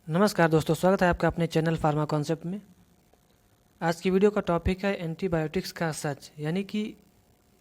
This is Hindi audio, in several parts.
नमस्कार दोस्तों, स्वागत है आपका अपने चैनल फार्मा कॉन्सेप्ट में। आज की वीडियो का टॉपिक है एंटीबायोटिक्स का सच, यानी कि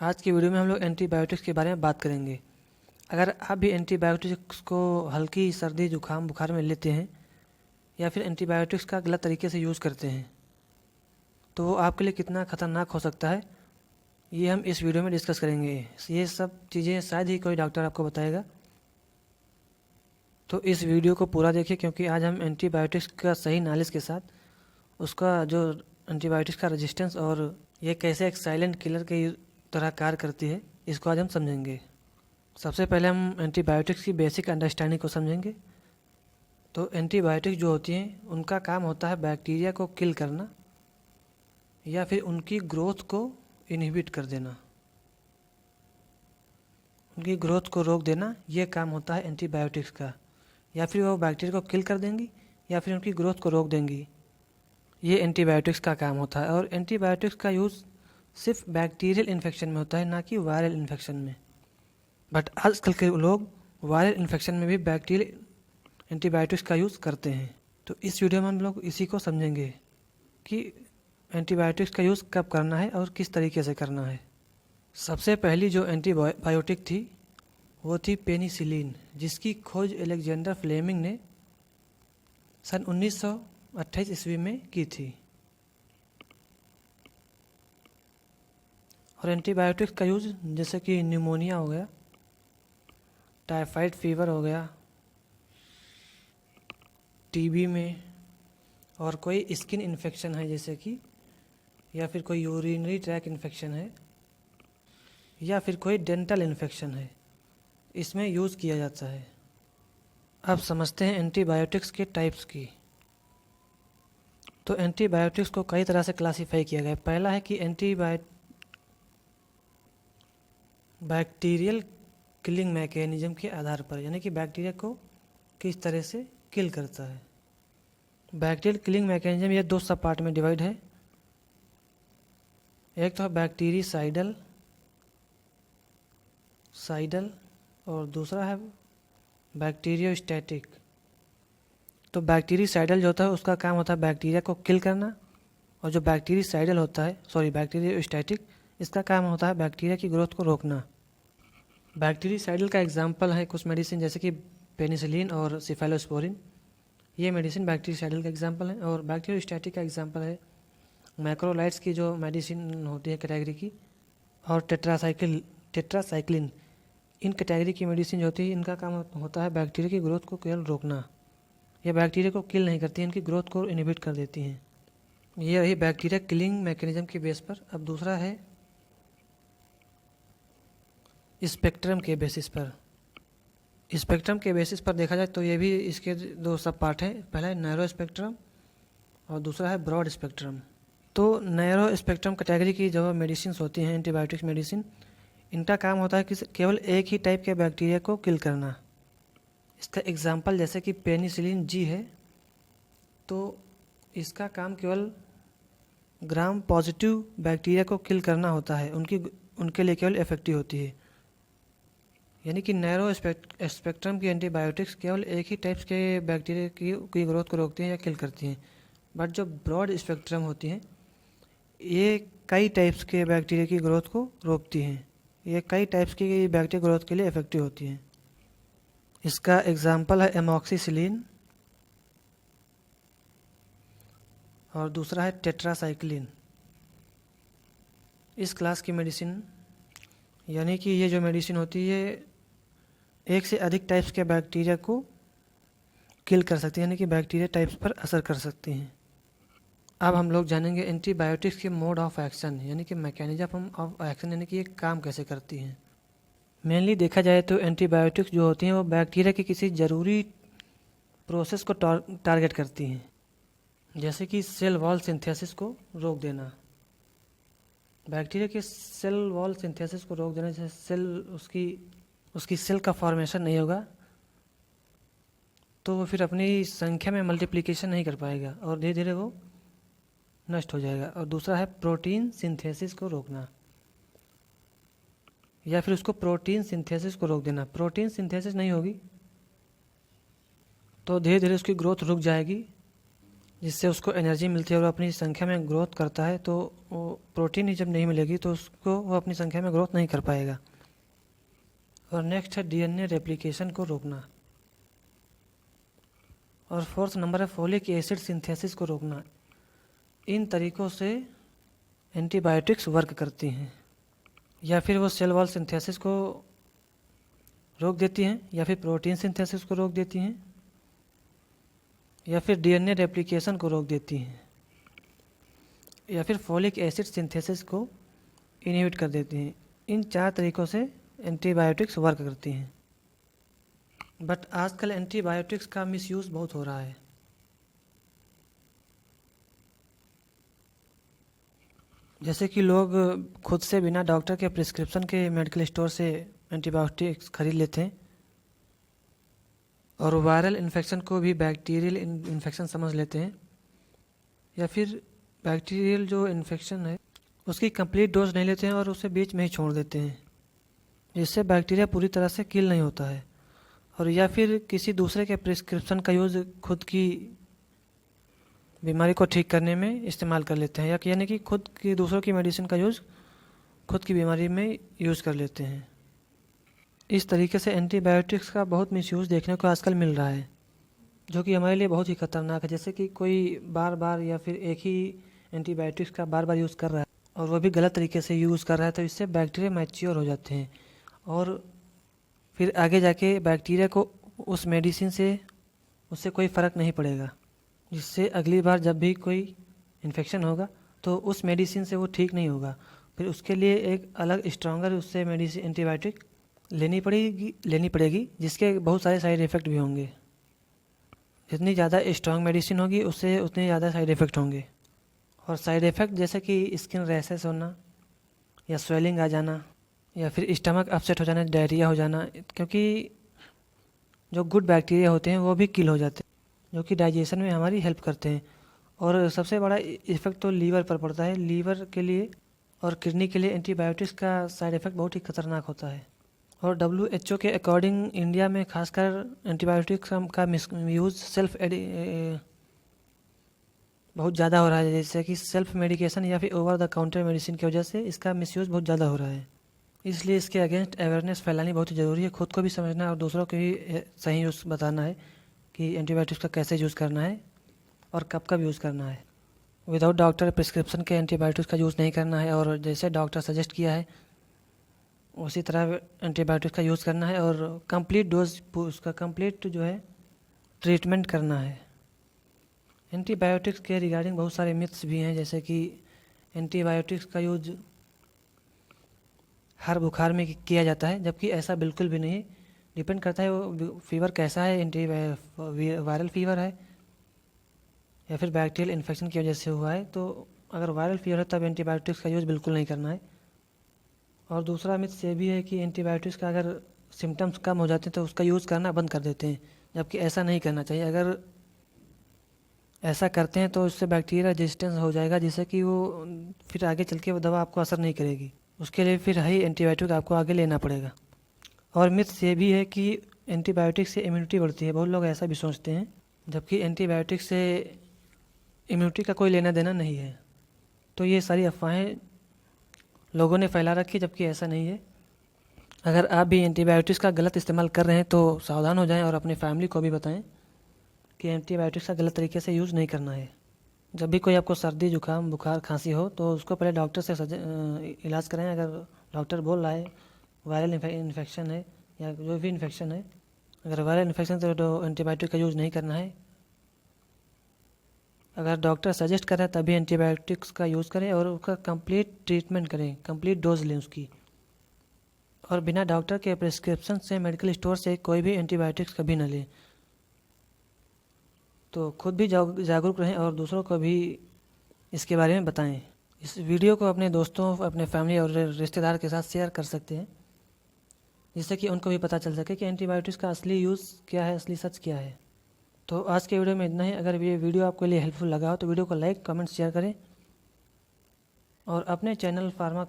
आज की वीडियो में हम लोग एंटीबायोटिक्स के बारे में बात करेंगे। अगर आप भी एंटीबायोटिक्स को हल्की सर्दी जुकाम बुखार में लेते हैं या फिर एंटीबायोटिक्स का गलत तरीके से यूज़ करते हैं तो वो आपके लिए कितना खतरनाक हो सकता है, ये हम इस वीडियो में डिस्कस करेंगे। ये सब चीज़ें शायद ही कोई डॉक्टर आपको बताएगा, तो इस वीडियो को पूरा देखिए, क्योंकि आज हम एंटीबायोटिक्स का सही नॉलेज के साथ उसका जो एंटीबायोटिक्स का रेजिस्टेंस और ये कैसे एक साइलेंट किलर की तरह कार्य करती है, इसको आज हम समझेंगे। सबसे पहले हम एंटीबायोटिक्स की बेसिक अंडरस्टैंडिंग को समझेंगे। तो एंटीबायोटिक्स जो होती हैं उनका काम होता है बैक्टीरिया को किल करना या फिर उनकी ग्रोथ को इनहिबिट कर देना, उनकी ग्रोथ को रोक देना। ये काम होता है एंटीबायोटिक्स का। या फिर वो बैक्टीरिया को किल कर देंगी या फिर उनकी ग्रोथ को रोक देंगी। ये एंटीबायोटिक्स का काम होता है। और एंटीबायोटिक्स का यूज़ सिर्फ बैक्टीरियल इन्फेक्शन में होता है, ना कि वायरल इन्फेक्शन में। बट आजकल के लोग वायरल इन्फेक्शन में भी बैक्टीरियल एंटीबायोटिक्स का यूज़ करते हैं। तो इस वीडियो में हम लोग इसी को समझेंगे कि एंटीबायोटिक्स का यूज़ कब करना है और किस तरीके से करना है। सबसे पहली जो एंटीबायोटिक थी वो थी पेनिसिलिन, जिसकी खोज अलेक्जेंडर फ्लेमिंग ने सन 1928 ईस्वी में की थी। और एंटीबायोटिक्स का यूज़ जैसे कि न्यूमोनिया हो गया, टाइफाइड फीवर हो गया, टीबी में, और कोई स्किन इन्फेक्शन है जैसे कि, या फिर कोई यूरिनरी ट्रैक इन्फेक्शन है, या फिर कोई डेंटल इन्फेक्शन है, इसमें यूज़ किया जाता है। अब समझते हैं एंटीबायोटिक्स के टाइप्स की। तो एंटीबायोटिक्स को कई तरह से क्लासीफाई किया गया है। पहला है कि बैक्टीरियल किलिंग मैकेनिज्म के आधार पर, यानी कि बैक्टीरिया को किस तरह से किल करता है। बैक्टीरियल किलिंग मैकेनिज्म ये दो सब पार्ट में डिवाइड है। एक तो है बैक्टीरिसाइडल और दूसरा है बैक्टीरियोस्टैटिक। तो बैक्टीरिसाइडल जो होता है उसका काम होता है बैक्टीरिया को किल करना, और जो बैक्टीरियोस्टैटिक, इसका काम होता है बैक्टीरिया की ग्रोथ को रोकना। बैक्टीरिसाइडल का एग्जांपल है कुछ मेडिसिन जैसे कि पेनिसिलिन और सिफेलोस्पोरिन। ये मेडिसिन बैक्टीरिसाइडल का एग्जांपल है। और बैक्टीरियोस्टैटिक का एग्जांपल है मैक्रोलाइड्स की जो मेडिसिन होती है कैटेगरी की, और टेट्रासाइक्लिन। इन कैटेगरी की मेडिसिन जो होती है इनका काम होता है बैक्टीरिया की ग्रोथ को केवल रोकना। ये बैक्टीरिया को किल नहीं करती, इनकी ग्रोथ को इनहिबिट कर देती हैं। ये रही बैक्टीरिया किलिंग मैकेनिज्म के बेस पर। अब दूसरा है स्पेक्ट्रम के बेसिस पर। स्पेक्ट्रम के बेसिस पर देखा जाए तो ये भी इसके दो सब पार्ट हैं। पहला है नैरो स्पेक्ट्रम और दूसरा है ब्रॉड स्पेक्ट्रम। तो नैरो स्पेक्ट्रम कैटेगरी की जो मेडिसिन होती हैं एंटीबायोटिक्स मेडिसिन, इनका काम होता है कि केवल एक ही टाइप के बैक्टीरिया को किल करना। इसका एग्जांपल जैसे कि पेनिसिलिन जी है, तो इसका काम केवल ग्राम पॉजिटिव बैक्टीरिया को किल करना होता है, उनके लिए केवल इफेक्टिव होती है। यानी कि नैरो स्पेक्ट्रम की एंटीबायोटिक्स केवल एक ही टाइप्स के बैक्टीरिया की ग्रोथ को रोकती हैं या किल करती हैं। बट जो ब्रॉड स्पेक्ट्रम होती हैं ये कई टाइप्स के बैक्टीरिया की ग्रोथ को रोकती हैं। ये कई टाइप्स की बैक्टीरिया ग्रोथ के लिए इफेक्टिव होती हैं। इसका एग्जांपल है एमॉक्सिसिलिन और दूसरा है टेट्रासाइक्लिन। इस क्लास की मेडिसिन, यानी कि ये जो मेडिसिन होती है एक से अधिक टाइप्स के बैक्टीरिया को किल कर सकती है, यानी कि बैक्टीरिया टाइप्स पर असर कर सकती हैं। अब हम लोग जानेंगे एंटीबायोटिक्स के मोड ऑफ एक्शन, यानी कि मैकेनिज्म ऑफ एक्शन, यानी कि ये काम कैसे करती हैं। मेनली देखा जाए तो एंटीबायोटिक्स जो होती हैं वो बैक्टीरिया की किसी ज़रूरी प्रोसेस को टारगेट करती हैं, जैसे कि सेल वॉल सिंथेसिस को रोक देना। बैक्टीरिया के सेल वॉल सिंथेसिस को रोक देने से सेल उसकी सेल का फॉर्मेशन नहीं होगा, तो वो फिर अपनी संख्या में मल्टीप्लिकेशन नहीं कर पाएगा और धीरे धीरे वो नष्ट हो जाएगा। और दूसरा है प्रोटीन सिंथेसिस को रोकना, या फिर उसको प्रोटीन सिंथेसिस को रोक देना। प्रोटीन सिंथेसिस नहीं होगी तो धीरे धीरे उसकी ग्रोथ रुक जाएगी, जिससे उसको एनर्जी मिलती है और अपनी संख्या में ग्रोथ करता है। तो वो प्रोटीन ही जब नहीं मिलेगी तो उसको वो अपनी संख्या में ग्रोथ नहीं कर पाएगा। और नेक्स्ट है डीएनए रेप्लिकेशन को रोकना। और फोर्थ नंबर है फोलिक एसिड सिंथेसिस को रोकना। इन तरीक़ों से एंटीबायोटिक्स वर्क करती हैं, या फिर वो सेल वॉल सिंथेसिस को रोक देती हैं, या फिर प्रोटीन सिंथेसिस को रोक देती हैं, या फिर डीएनए रेप्लिकेशन को रोक देती हैं, या फिर फोलिक एसिड सिंथेसिस को इनहिबिट कर देती हैं। इन 4 तरीक़ों से एंटीबायोटिक्स वर्क करती हैं। बट आजकल एंटीबायोटिक्स का मिसयूज़ बहुत हो रहा है। जैसे कि लोग खुद से बिना डॉक्टर के प्रिस्क्रिप्शन के मेडिकल स्टोर से एंटीबायोटिक्स खरीद लेते हैं, और वायरल इन्फेक्शन को भी बैक्टीरियल इन्फेक्शन समझ लेते हैं, या फिर बैक्टीरियल जो इन्फेक्शन है उसकी कंप्लीट डोज नहीं लेते हैं और उसे बीच में ही छोड़ देते हैं, जिससे बैक्टीरिया पूरी तरह से किल नहीं होता है। और या फिर किसी दूसरे के प्रिस्क्रिप्शन का यूज़ खुद की बीमारी को ठीक करने में इस्तेमाल कर लेते हैं, या यानी कि खुद की दूसरों की मेडिसिन का यूज़ खुद की बीमारी में यूज़ कर लेते हैं। इस तरीके से एंटीबायोटिक्स का बहुत मिसयूज़ देखने को आजकल मिल रहा है, जो कि हमारे लिए बहुत ही ख़तरनाक है। जैसे कि कोई बार बार या फिर एक ही एंटीबायोटिक्स का बार बार यूज़ कर रहा है और वो भी गलत तरीके से यूज़ कर रहा है, तो इससे बैक्टीरिया मैच्योर हो जाते हैं और फिर आगे जाके बैक्टीरिया को उस मेडिसिन से उससे कोई फ़र्क नहीं पड़ेगा, जिससे अगली बार जब भी कोई इन्फेक्शन होगा तो उस मेडिसिन से वो ठीक नहीं होगा। फिर उसके लिए एक अलग स्ट्रॉन्गर उससे मेडिसिन एंटीबायोटिक लेनी पड़ेगी, जिसके बहुत सारे साइड इफ़ेक्ट भी होंगे। जितनी ज़्यादा स्ट्रॉन्ग मेडिसिन होगी उससे उतने ज़्यादा साइड इफ़ेक्ट होंगे। और साइड इफ़ेक्ट जैसे कि स्किन रैशेस होना, या स्वेलिंग आ जाना, या फिर स्टमक अपसेट हो जाना, डायरिया हो जाना, क्योंकि जो गुड बैक्टीरिया होते हैं वो भी किल हो जाते हैं, जो कि डाइजेशन में हमारी हेल्प करते हैं। और सबसे बड़ा इफ़ेक्ट तो लीवर पर पड़ता है। लीवर के लिए और किडनी के लिए एंटीबायोटिक्स का साइड इफ़ेक्ट बहुत ही खतरनाक होता है। और WHO के अकॉर्डिंग इंडिया में खासकर एंटीबायोटिक्स का मिसयूज़ बहुत ज़्यादा हो रहा है। जैसे कि सेल्फ मेडिकेशन या फिर ओवर द काउंटर मेडिसिन की वजह से इसका मिसयूज़ बहुत ज़्यादा हो रहा है। इसलिए इसके अगेंस्ट अवेयरनेस फैलानी बहुत ही ज़रूरी है। खुद को भी समझना और दूसरों को भी सही यूज़ बताना है कि एंटीबायोटिक्स का कैसे यूज़ करना है और कब कब यूज़ करना है। विदाउट डॉक्टर प्रिस्क्रिप्शन के एंटीबायोटिक्स का यूज़ नहीं करना है, और जैसे डॉक्टर सजेस्ट किया है उसी तरह एंटीबायोटिक्स का यूज़ करना है, और कंप्लीट डोज उसका कंप्लीट जो है ट्रीटमेंट करना है। एंटीबायोटिक्स के रिगार्डिंग बहुत सारे मिथ्स भी हैं, जैसे कि एंटीबायोटिक्स का यूज हर बुखार में किया जाता है, जबकि ऐसा बिल्कुल भी नहीं। डिपेंड करता है वो फीवर कैसा है, वायरल फीवर है या फिर बैक्टीरियल इन्फेक्शन की वजह से हुआ है। तो अगर वायरल फीवर है तब एंटीबायोटिक्स का यूज़ बिल्कुल नहीं करना है। और दूसरा मिथ ये भी है कि एंटीबायोटिक्स का अगर सिम्टम्स कम हो जाते हैं तो उसका यूज़ करना बंद कर देते हैं, जबकि ऐसा नहीं करना चाहिए। अगर ऐसा करते हैं तो उससे बैक्टीरिया रेजिस्टेंस हो जाएगा, जिससे कि वो फिर आगे चल के वो दवा आपको असर नहीं करेगी। उसके लिए फिर हाई एंटीबायोटिक आपको आगे लेना पड़ेगा। और मिथ ये भी है कि एंटीबायोटिक से इम्यूनिटी बढ़ती है। बहुत लोग ऐसा भी सोचते हैं, जबकि एंटीबायोटिक से इम्यूनिटी का कोई लेना देना नहीं है। तो ये सारी अफवाहें लोगों ने फैला रखी, जबकि ऐसा नहीं है। अगर आप भी एंटीबायोटिक्स का गलत इस्तेमाल कर रहे हैं तो सावधान हो जाएं और अपनी फैमिली को भी बताएं कि एंटीबायोटिक्स का गलत तरीके से यूज़ नहीं करना है। जब भी कोई आपको सर्दी जुकाम बुखार खांसी हो तो उसको पहले डॉक्टर से इलाज कराएं। अगर डॉक्टर बोल रहा है वायरल इन्फेक्शन है या जो भी इन्फेक्शन है, अगर वायरल इन्फेक्शन तो एंटीबायोटिक का यूज़ नहीं करना है। अगर डॉक्टर सजेस्ट कर रहा है तभी एंटीबायोटिक्स का यूज़ करें और उसका कंप्लीट ट्रीटमेंट करें, कंप्लीट डोज लें उसकी। और बिना डॉक्टर के प्रिस्क्रिप्शन से मेडिकल स्टोर से कोई भी एंटीबायोटिक्स कभी न लें। तो खुद भी जागरूक रहें और दूसरों को भी इसके बारे में बताएं। इस वीडियो को अपने दोस्तों, अपने फैमिली और रिश्तेदार के साथ शेयर कर सकते हैं, जिससे कि उनको भी पता चल सके कि एंटीबायोटिक्स का असली यूज़ क्या है, असली सच क्या है। तो आज के वीडियो में इतना ही। अगर ये वीडियो आपके लिए हेल्पफुल लगा हो तो वीडियो को लाइक कमेंट शेयर करें और अपने चैनल फार्मा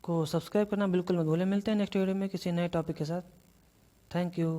को सब्सक्राइब करना बिल्कुल मत भूलें। मिलते हैं नेक्स्ट वीडियो में किसी नए टॉपिक के साथ। Thank you.